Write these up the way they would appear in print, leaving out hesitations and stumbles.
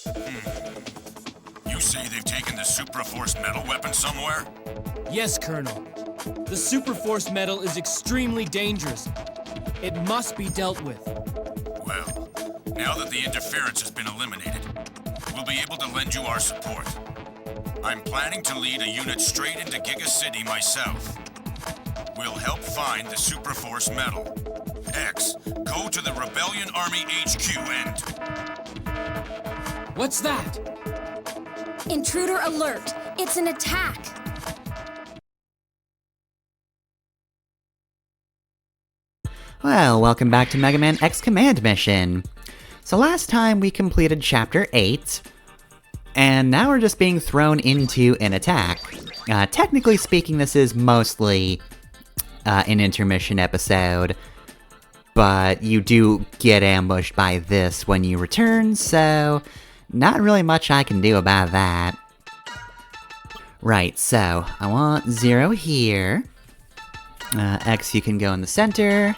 You say they've taken the Supraforce metal weapon somewhere? Yes, Colonel. The Superforce metal is extremely dangerous. It must be dealt with. Well, now that the interference has been eliminated, we'll be able to lend you our support. I'm planning to lead a unit straight into Giga City myself. We'll help find the Supraforce metal. X, go to the Rebellion Army HQ and... What's that? Intruder alert! It's an attack! Well, welcome back to Mega Man X Command Mission. So last time we completed Chapter 8, and now we're just being thrown into an attack. Technically speaking, this is mostly an intermission episode, but you do get ambushed by this when you return, so not really much I can do about that. Right, so I want 0 here. X, you can go in the center.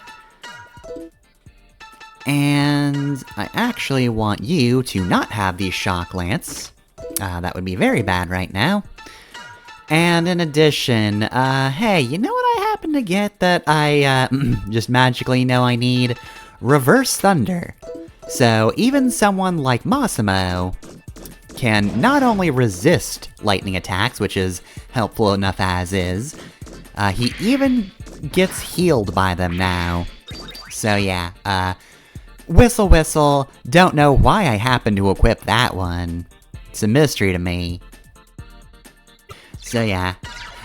And I actually want you to not have the Shock Lance. That would be very bad right now. And in addition, hey, you know what I happen to get that I, just magically know I need? Reverse Thunder. So even someone like Massimo can not only resist lightning attacks, which is helpful enough as is, he even gets healed by them now. So yeah, whistle whistle, don't know why I happened to equip that one. It's a mystery to me. So yeah,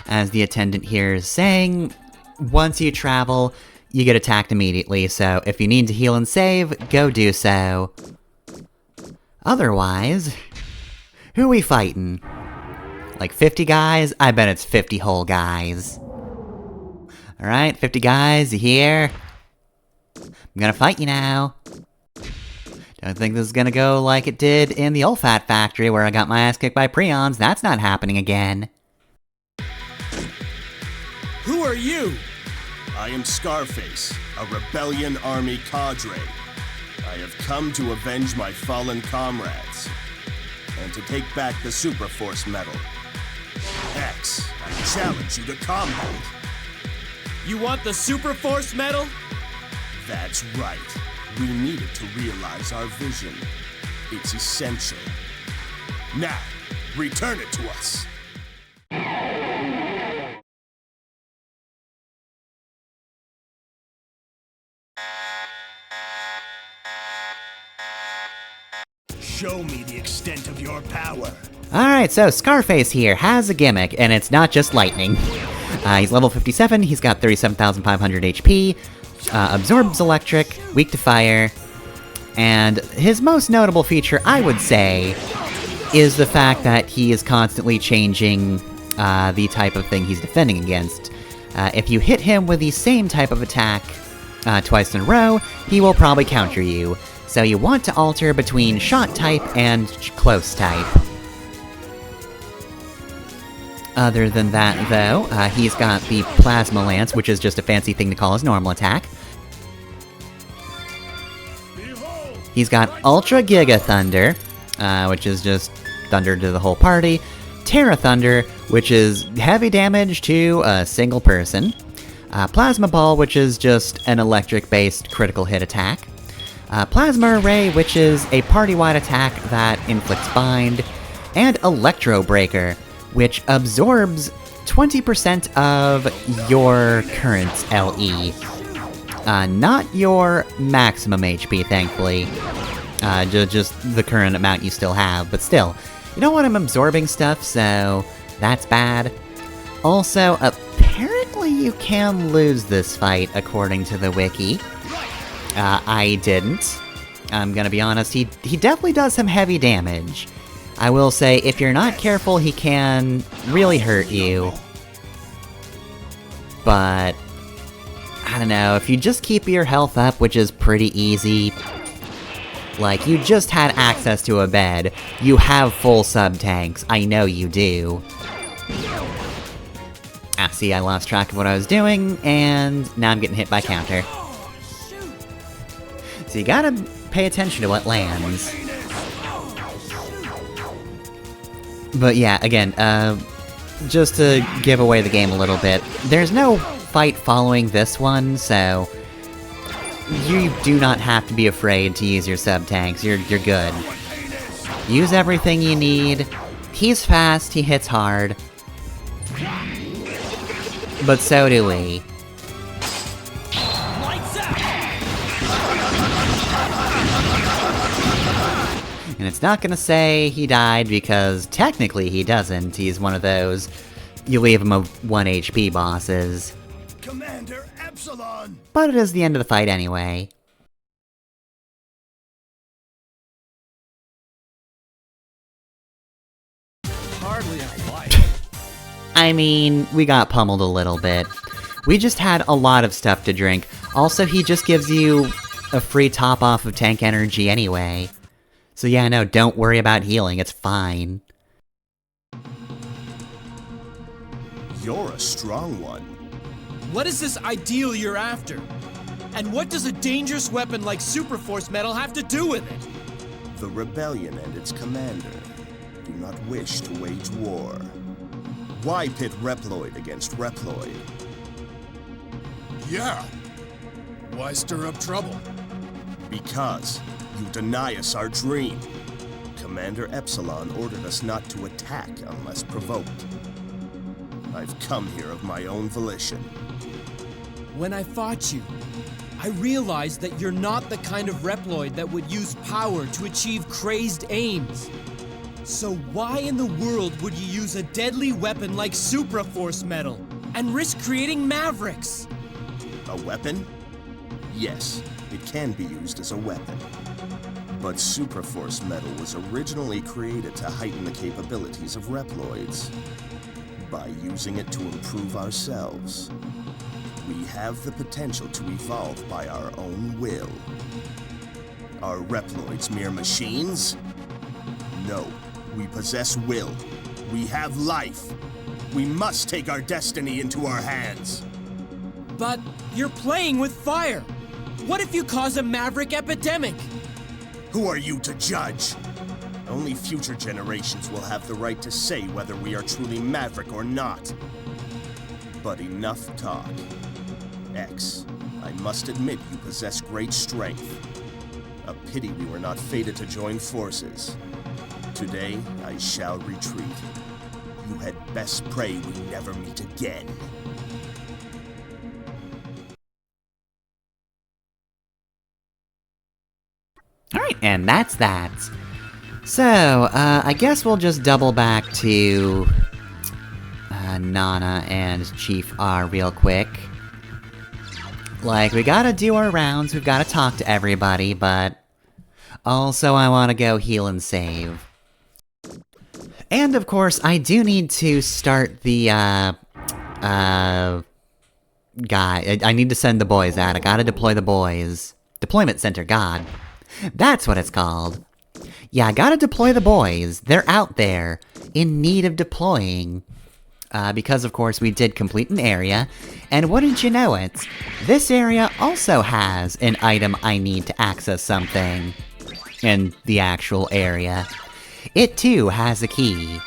as the attendant here is saying, once you travel, you get attacked immediately, so if you need to heal and save, go do so. Otherwise, who are we fighting? Like 50 guys? I bet it's 50 whole guys. Alright, 50 guys, you here? I'm gonna fight you now. Don't think this is gonna go like it did in the Olfat Factory where I got my ass kicked by Prions. That's not happening again. Who are you? I am Scarface, a Rebellion Army cadre. I have come to avenge my fallen comrades, and to take back the Supraforce medal. X, I challenge you to combat. You want the Superforce medal? That's right. We need it to realize our vision. It's essential. Now, return it to us. Show me the extent of your power. Alright, so Scarface here has a gimmick, and it's not just lightning. He's level 57, he's got 37,500 HP, absorbs electric, weak to fire, and his most notable feature, I would say, is the fact that he is constantly changing the type of thing he's defending against. If you hit him with the same type of attack twice in a row, he will probably counter you. So you want to alter between shot type and close type. Other than that, though, he's got the Plasma Lance, which is just a fancy thing to call his normal attack. He's got Ultra Giga Thunder, which is just thunder to the whole party. Terra Thunder, which is heavy damage to a single person. Plasma Ball, which is just an electric-based critical hit attack. Plasma Array, which is a party-wide attack that inflicts bind. And Electro Breaker, which absorbs 20% of your current LE. Not your maximum HP, thankfully. Just the current amount you still have, but still. You don't want him absorbing stuff, so that's bad. Also, apparently you can lose this fight, according to the wiki. I didn't. I'm gonna be honest, he definitely does some heavy damage. I will say, if you're not careful, he can really hurt you. But I don't know, if you just keep your health up, which is pretty easy, like, you just had access to a bed, you have full sub-tanks, I know you do. Ah, see, I lost track of what I was doing, and now I'm getting hit by counter. So you gotta pay attention to what lands. But yeah, again, just to give away the game a little bit, there's no fight following this one, so you do not have to be afraid to use your sub-tanks. You're good. Use everything you need. He's fast, he hits hard. But so do we. And it's not gonna say he died because technically he doesn't. He's one of those you leave him a 1 HP bosses. Commander Epsilon! But it is the end of the fight anyway. Hardly a fight. I mean, we got pummeled a little bit. We just had a lot of stuff to drink. Also, he just gives you a free top off of tank energy anyway. So yeah, no, don't worry about healing, it's fine. You're a strong one. What is this ideal you're after? And what does a dangerous weapon like Super Force Metal have to do with it? The Rebellion and its commander do not wish to wage war. Why pit Reploid against Reploid? Yeah. Why stir up trouble? Because you deny us our dream. Commander Epsilon ordered us not to attack unless provoked. I've come here of my own volition. When I fought you, I realized that you're not the kind of Reploid that would use power to achieve crazed aims. So why in the world would you use a deadly weapon like Super Force Metal and risk creating Mavericks? A weapon? Yes, it can be used as a weapon. But Super Force Metal was originally created to heighten the capabilities of Reploids. By using it to improve ourselves, we have the potential to evolve by our own will. Are Reploids mere machines? No, we possess will. We have life. We must take our destiny into our hands. But you're playing with fire. What if you cause a Maverick epidemic? Who are you to judge? Only future generations will have the right to say whether we are truly Maverick or not. But enough talk. X, I must admit you possess great strength. A pity we were not fated to join forces. Today, I shall retreat. You had best pray we never meet again. Alright, and that's that. So, I guess we'll just double back to Nana and Chief R real quick. Like, we gotta do our rounds, we've gotta talk to everybody, but also I wanna go heal and save. And of course, I do need to start the, guy. I need to send the boys out, I gotta deploy the boys. Deployment Center, God. That's what it's called. Yeah, I gotta deploy the boys. They're out there, in need of deploying. Because, of course, we did complete an area, and wouldn't you know it, this area also has an item I need to access something. In the actual area. It, too, has a key.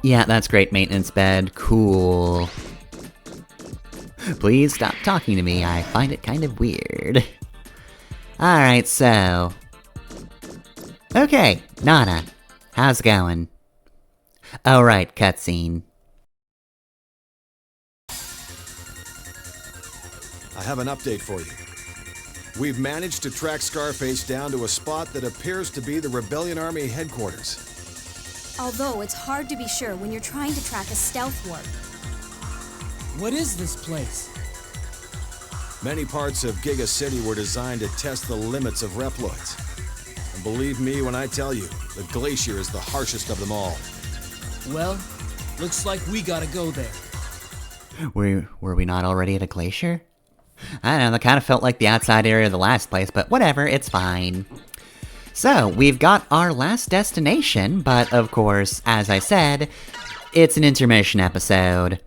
Yeah, that's great, maintenance bed. Cool. Please stop talking to me, I find it kind of weird. Alright, so... Okay, Nana. How's it going? Oh right, cutscene. I have an update for you. We've managed to track Scarface down to a spot that appears to be the Rebellion Army headquarters. Although it's hard to be sure when you're trying to track a stealth warp. What is this place? Many parts of Giga City were designed to test the limits of Reploids. And believe me when I tell you, the Glacier is the harshest of them all. Well, looks like we gotta go there. Were we not already at a glacier? I don't know, that kind of felt like the outside area of the last place, but whatever, it's fine. So, we've got our last destination, but of course, as I said, it's an intermission episode.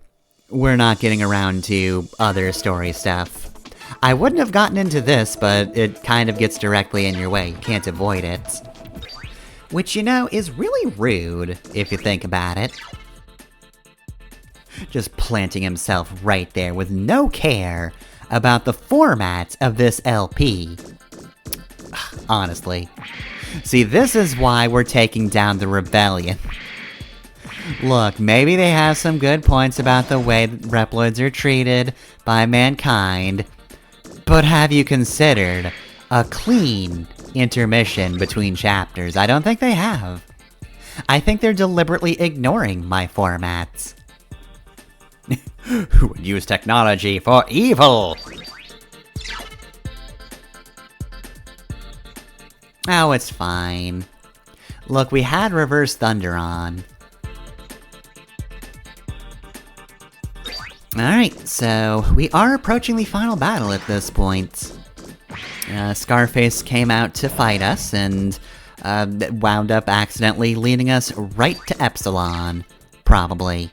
We're not getting around to other story stuff. I wouldn't have gotten into this, but it kind of gets directly in your way, you can't avoid it. Which, you know, is really rude, if you think about it. Just planting himself right there with no care about the format of this LP. Honestly. See, this is why we're taking down the rebellion. Look, maybe they have some good points about the way that Reploids are treated by mankind, but have you considered a clean intermission between chapters? I don't think they have. I think they're deliberately ignoring my formats. Who would use technology for evil? Oh, it's fine. Look, we had Reverse Thunder on. Alright, so we are approaching the final battle at this point. Scarface came out to fight us, and wound up accidentally leading us right to Epsilon. Probably.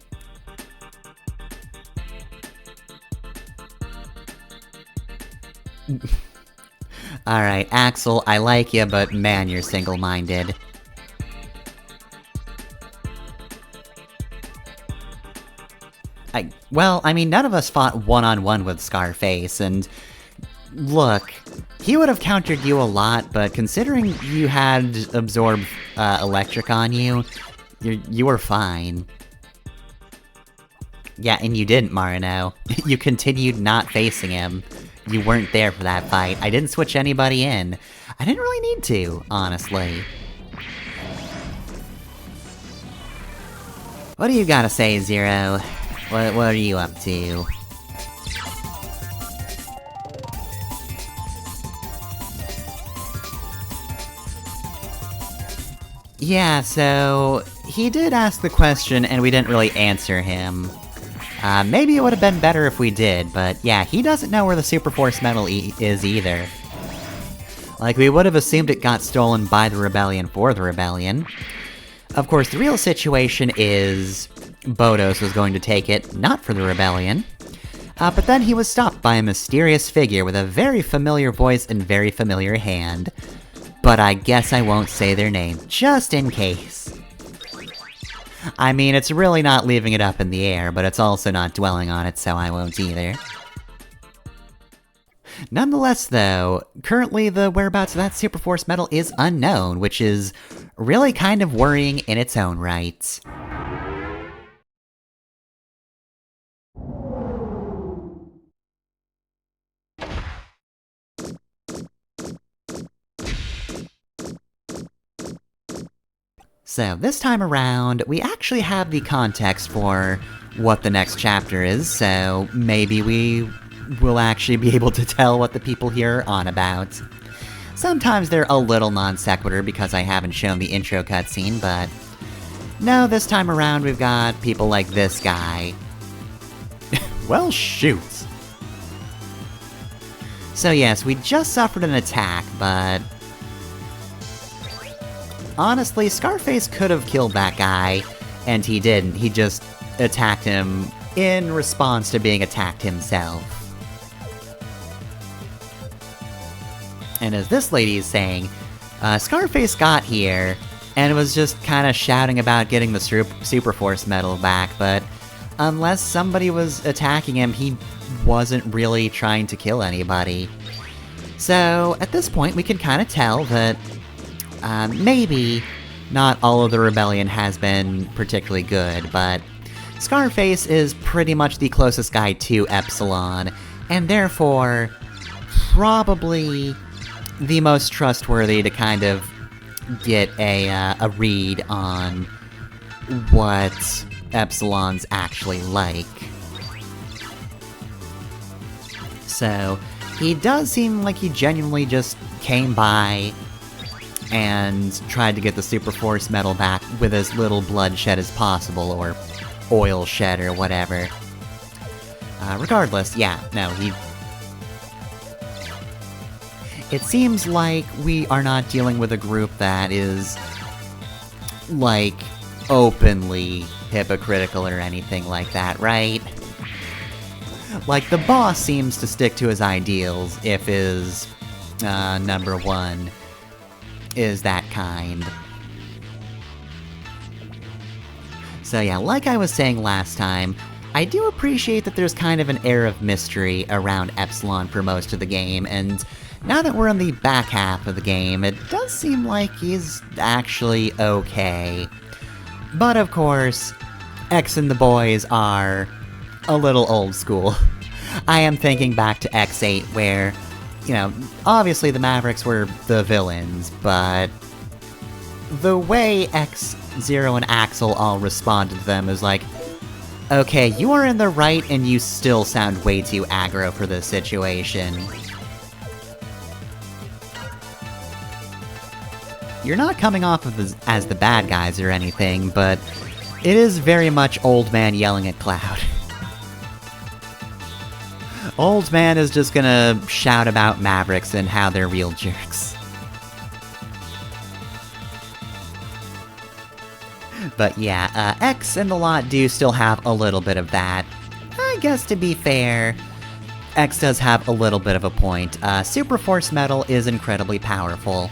Alright, Axel, I like you, but man, you're single-minded. Well, I mean, none of us fought one-on-one with Scarface, and... Look, he would have countered you a lot, but considering you had absorbed electric on you, you were fine. Yeah, and you didn't, Marino. You continued not facing him. You weren't there for that fight. I didn't switch anybody in. I didn't really need to, honestly. What do you gotta say, Zero? What are you up to? Yeah, so... he did ask the question, and we didn't really answer him. Maybe it would have been better if we did, but yeah, he doesn't know where the Super Force Medal is either. Like, we would have assumed it got stolen by the Rebellion for the Rebellion. Of course, the real situation is... Bodos was going to take it, not for the Rebellion. But then he was stopped by a mysterious figure with a very familiar voice and very familiar hand. But I guess I won't say their name, just in case. I mean, it's really not leaving it up in the air, but it's also not dwelling on it, so I won't either. Nonetheless, though, currently the whereabouts of that Super Force Medal is unknown, which is really kind of worrying in its own right. So, this time around, we actually have the context for what the next chapter is, so maybe we will actually be able to tell what the people here are on about. Sometimes they're a little non sequitur because I haven't shown the intro cutscene, but... no, this time around we've got people like this guy. Well, shoot! So yes, we just suffered an attack, but... honestly, Scarface could have killed that guy, and he didn't. He just attacked him in response to being attacked himself. And as this lady is saying, Scarface got here, and was just kinda shouting about getting the Super Force Medal back, but unless somebody was attacking him, he wasn't really trying to kill anybody. So, at this point, we can kinda tell that maybe not all of the Rebellion has been particularly good, but Scarface is pretty much the closest guy to Epsilon, and therefore, probably the most trustworthy to kind of get a read on what Epsilon's actually like. So, he does seem like he genuinely just came by and tried to get the Super Force Medal back with as little bloodshed as possible, or oil shed, or whatever. Regardless, yeah, no, he... it seems like we are not dealing with a group that is, like, openly hypocritical or anything like that, right? Like, the boss seems to stick to his ideals if his, number one is that kind. So yeah, like I was saying last time, I do appreciate that there's kind of an air of mystery around Epsilon for most of the game, and now that we're in the back half of the game, it does seem like he's actually okay. But of course, X and the boys are a little old school. I am thinking back to X8 where, you know, obviously the Mavericks were the villains, but the way X0 and Axel all responded to them is like, okay, you are in the right and you still sound way too aggro for this situation. You're not coming off of as the bad guys or anything, but it is very much Old Man yelling at Cloud. Old Man is just gonna shout about Mavericks and how they're real jerks. But yeah, X and the lot do still have a little bit of that. I guess to be fair, X does have a little bit of a point. Super Force Metal is incredibly powerful.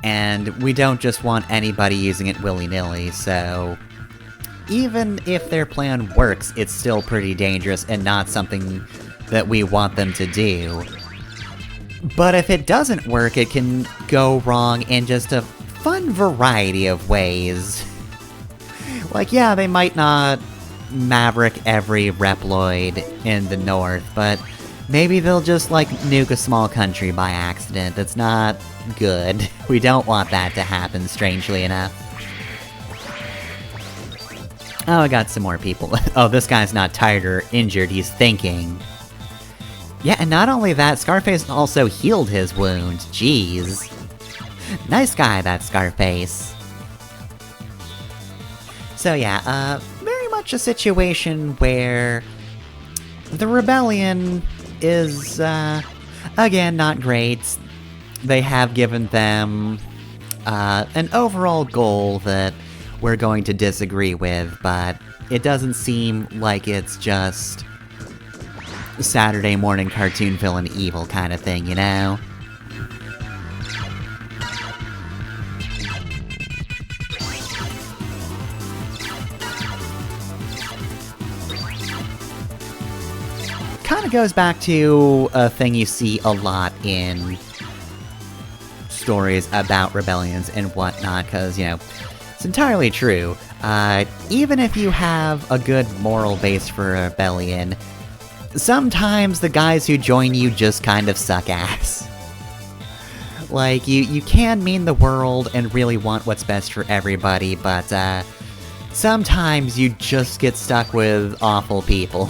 And we don't just want anybody using it willy-nilly, so even if their plan works, it's still pretty dangerous and not something that we want them to do. But if it doesn't work, it can go wrong in just a fun variety of ways. Like, yeah, they might not Maverick every Reploid in the north, but maybe they'll just, like, nuke a small country by accident. That's not good. We don't want that to happen, strangely enough. Oh, I got some more people. Oh, this guy's not tired or injured, he's thinking. Yeah, and not only that, Scarface also healed his wound. Jeez. Nice guy, that Scarface. So yeah, very much a situation where the rebellion is, again, not great. They have given them an overall goal that we're going to disagree with, but it doesn't seem like it's just Saturday morning cartoon villain evil kind of thing, you know? Kind of goes back to a thing you see a lot in stories about rebellions and whatnot, because, you know, it's entirely true. Even if you have a good moral base for a rebellion, sometimes the guys who join you just kind of suck ass. Like, you can mean the world and really want what's best for everybody, but, sometimes you just get stuck with awful people.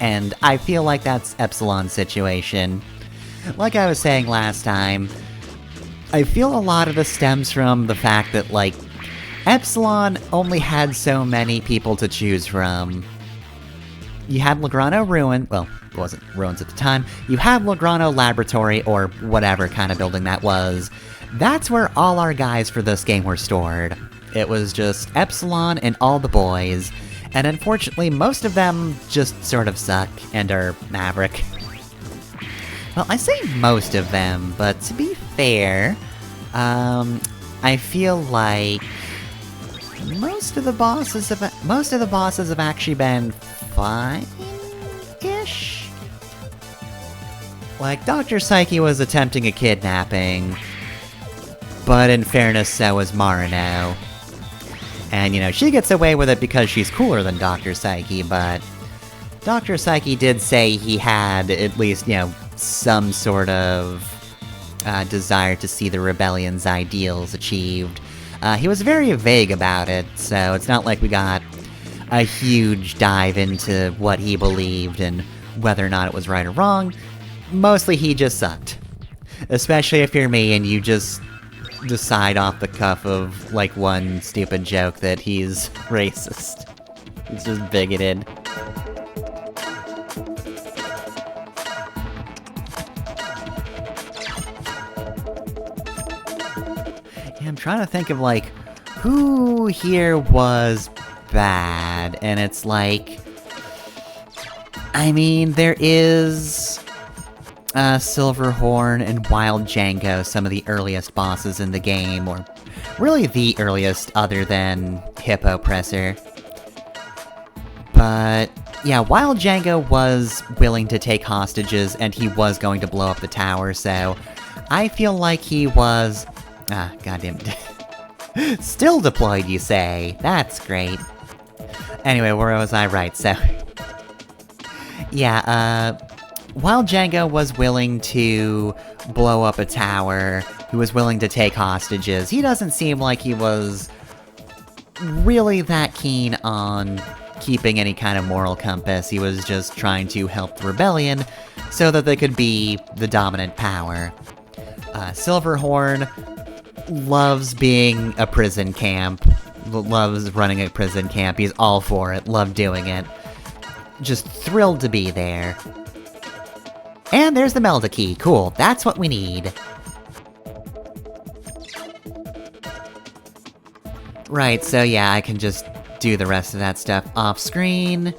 And I feel like that's Epsilon's situation. Like I was saying last time, I feel a lot of this stems from the fact that, like, Epsilon only had so many people to choose from. You had Lograno Ruin, well, it wasn't ruins at the time, you had Lograno Laboratory, or whatever kind of building that was. That's where all our guys for this game were stored. It was just Epsilon and all the boys, and unfortunately most of them just sort of suck and are Maverick. Well, I say most of them, but to be fair, I feel like most of the bosses have actually been fine-ish? Like, Dr. Psyche was attempting a kidnapping, but in fairness, so was Marino. And, you know, she gets away with it because she's cooler than Dr. Psyche, but Dr. Psyche did say he had at least, you know, some sort of desire to see the rebellion's ideals achieved. He was very vague about it, so it's not like we got a huge dive into what he believed and whether or not it was right or wrong. Mostly he just sucked. Especially if you're me and you just decide off the cuff of, like, one stupid joke that he's racist. He's just bigoted. Yeah, I'm trying to think of, like, who here was bad, and it's like, I mean, there is Silverhorn and Wild Django, some of the earliest bosses in the game, or really the earliest other than Hippopresser. But yeah, Wild Django was willing to take hostages, and he was going to blow up the tower, so I feel like he was... goddamn... Still deployed, you say? That's great. Anyway, where was I? Right, so... yeah, Wild Django was willing to blow up a tower, he was willing to take hostages. He doesn't seem like he was really that keen on keeping any kind of moral compass. He was just trying to help the rebellion so that they could be the dominant power. Silverhorn loves being a prison camp, loves running a prison camp. He's all for it, loved doing it. Just thrilled to be there. And there's the Melda key. Cool, that's what we need. Right, so yeah, I can just do the rest of that stuff off screen.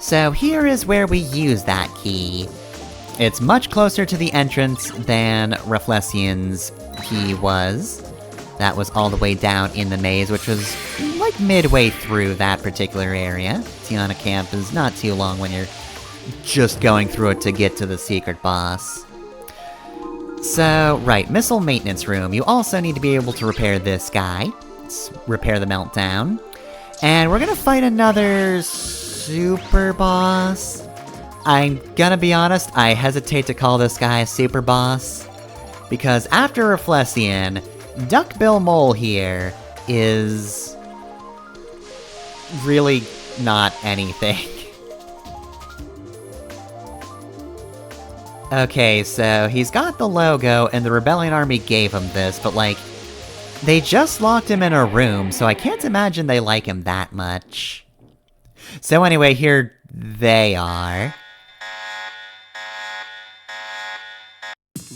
So here is where we use that key. It's much closer to the entrance than Reflessian's key was. That was all the way down in the maze, which was like midway through that particular area. Tiana Camp is not too long when you're just going through it to get to the secret boss. So, right, missile maintenance room. You also need to be able to repair this guy. Let's repair the meltdown. And we're gonna fight another super boss. I'm gonna be honest, I hesitate to call this guy a super boss, because after Reflessian, Duckbill Mole here is really not anything. Okay, so he's got the logo, and the Rebellion Army gave him this, but like, they just locked him in a room, so I can't imagine they like him that much. So anyway, here they are.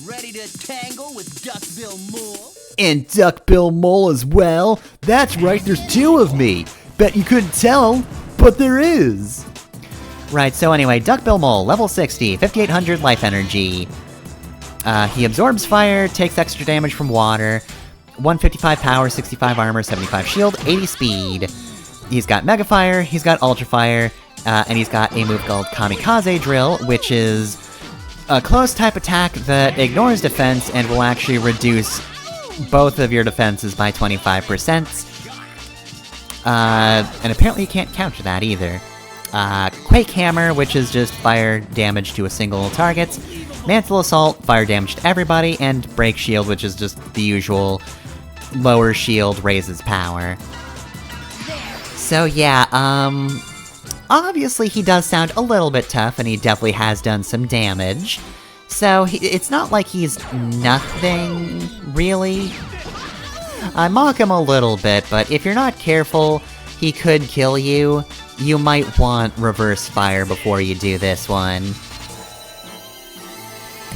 Ready to tangle with Duckbill Mole? And Duckbill Mole as well? That's right, there's two of me! Bet you couldn't tell, but there is! Right, so anyway, Duckbill Mole, level 60, 5800 life energy. He absorbs fire, takes extra damage from water, 155 power, 65 armor, 75 shield, 80 speed. He's got Mega Fire, he's got Ultra Fire, and he's got a move called Kamikaze Drill, which is a close type attack that ignores defense and will actually reduce both of your defenses by 25%. And apparently you can't counter that either. Quake Hammer, which is just fire damage to a single target. Mantle Assault, fire damage to everybody, and Break Shield, which is just the usual lower shield raises power. So yeah, obviously he does sound a little bit tough, and he definitely has done some damage. So it's not like he's nothing, really. I mock him a little bit, but if you're not careful, he could kill you. You might want reverse fire before you do this one.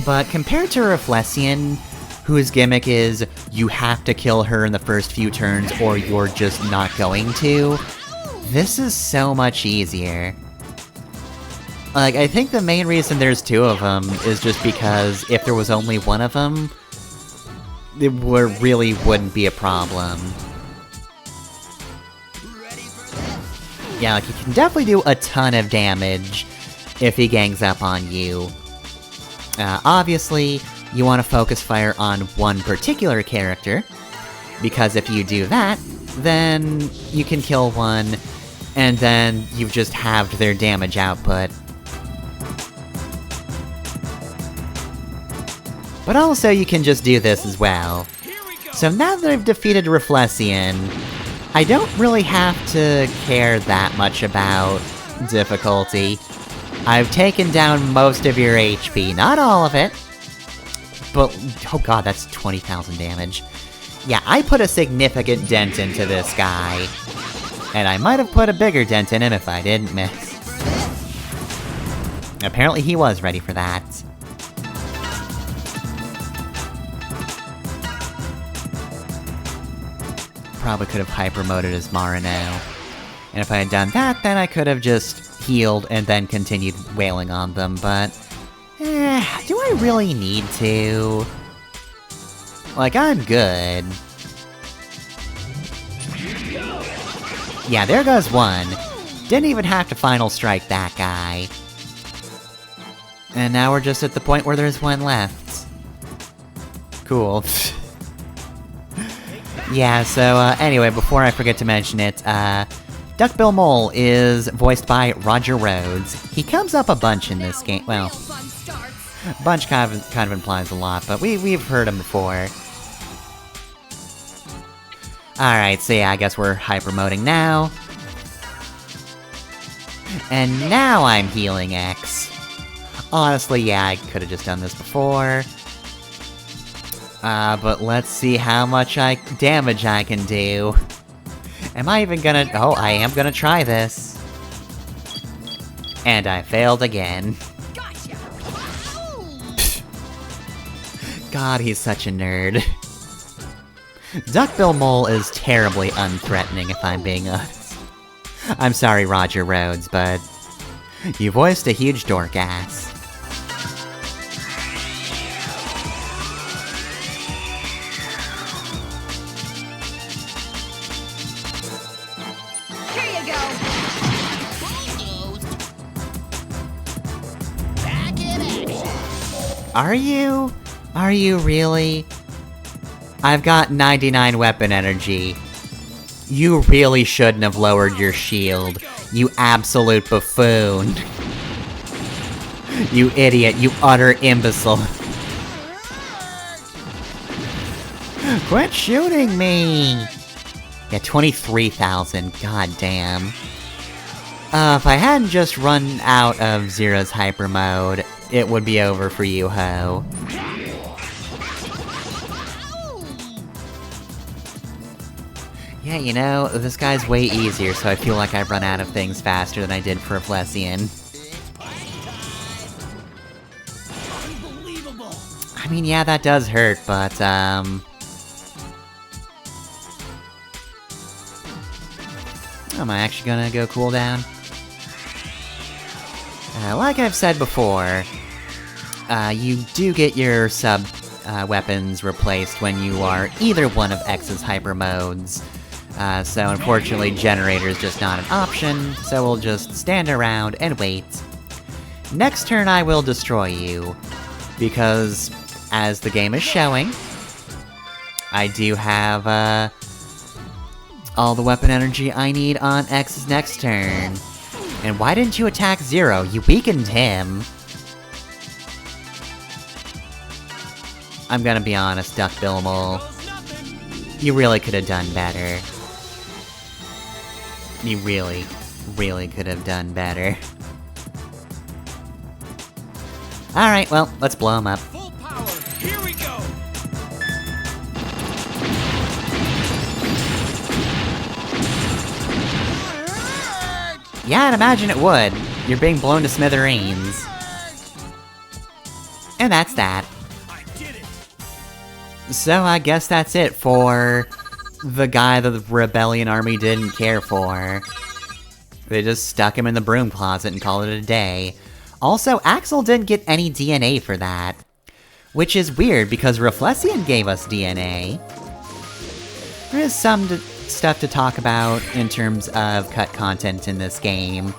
But compared to Reflessian, whose gimmick is, you have to kill her in the first few turns or you're just not going to, this is so much easier. Like, I think the main reason there's two of them is just because if there was only one of them, it really wouldn't be a problem. Yeah, like, he can definitely do a ton of damage if he gangs up on you. Obviously, you want to focus fire on one particular character, because if you do that, then you can kill one, and then you've just halved their damage output. But also, you can just do this as well. So now that I've defeated Reflessian, I don't really have to care that much about difficulty. I've taken down most of your HP, not all of it. But, oh god, that's 20,000 damage. Yeah, I put a significant dent into this guy. And I might have put a bigger dent in him if I didn't miss. Apparently he was ready for that. Probably could have hyper-moded as Marino. And if I had done that, then I could have just healed and then continued wailing on them, but... Do I really need to? Like, I'm good. Yeah, there goes one. Didn't even have to final strike that guy. And now we're just at the point where there's one left. Cool. Yeah, so, anyway, before I forget to mention it, Duckbill Mole is voiced by Roger Rhodes. He comes up a bunch in this game. Well, bunch kind of implies a lot, but we've heard him before. Alright, so yeah, I guess we're hyper-moding now. And now I'm healing X. Honestly, yeah, I could've just done this before. But let's see how much damage I can do. Am I even gonna— oh, I am gonna try this. And I failed again. God, he's such a nerd. Duckbill Mole is terribly unthreatening, if I'm being honest. I'm sorry, Roger Rhodes, but you voiced a huge dork ass. Here you go. Back in action. Are you? Are you really? I've got 99 weapon energy. You really shouldn't have lowered your shield, you absolute buffoon. You idiot, you utter imbecile. Quit shooting me! Yeah, 23,000, goddamn. If I hadn't just run out of Zero's hyper mode, it would be over for you, ho. Yeah, you know, this guy's way easier, so I feel like I've run out of things faster than I did for Reflessian. I mean, yeah, that does hurt, but, am I actually gonna go cooldown? Like I've said before, you do get your weapons replaced when you are either one of X's hyper modes. So unfortunately, Generator's just not an option, so we'll just stand around and wait. Next turn I will destroy you, because, as the game is showing, I do have, all the weapon energy I need on X's next turn. And why didn't you attack Zero? You weakened him. I'm gonna be honest, Duckbill Mole. You really could have done better. You really, really could have done better. Alright, well, let's blow him up. Full power. Here we go. Yeah, I'd imagine it would. You're being blown to smithereens. And that's that. I did it. So I guess that's it for the guy that the Rebellion Army didn't care for. They just stuck him in the broom closet and called it a day. Also, Axel didn't get any DNA for that. Which is weird, because Reflessian gave us DNA. There is some stuff to talk about in terms of cut content in this game.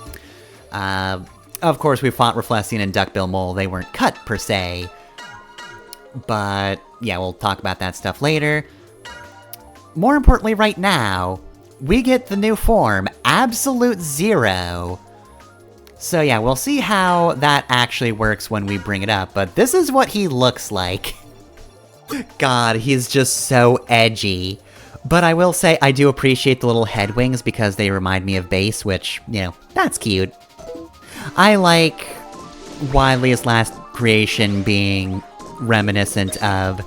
Of course, we fought Reflessian and Duckbill Mole. They weren't cut, per se. But, yeah, we'll talk about that stuff later. More importantly, right now, we get the new form, Absolute Zero. So yeah, we'll see how that actually works when we bring it up, but this is what he looks like. God, he's just so edgy. But I will say, I do appreciate the little head wings because they remind me of Base, which, you know, that's cute. I like Wily last creation being reminiscent of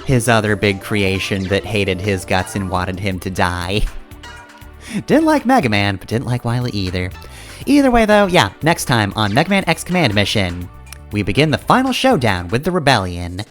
his other big creation that hated his guts and wanted him to die. Didn't like Mega Man, but didn't like Wily either. Either way though, yeah, next time on Mega Man X Command Mission, we begin the final showdown with the Rebellion.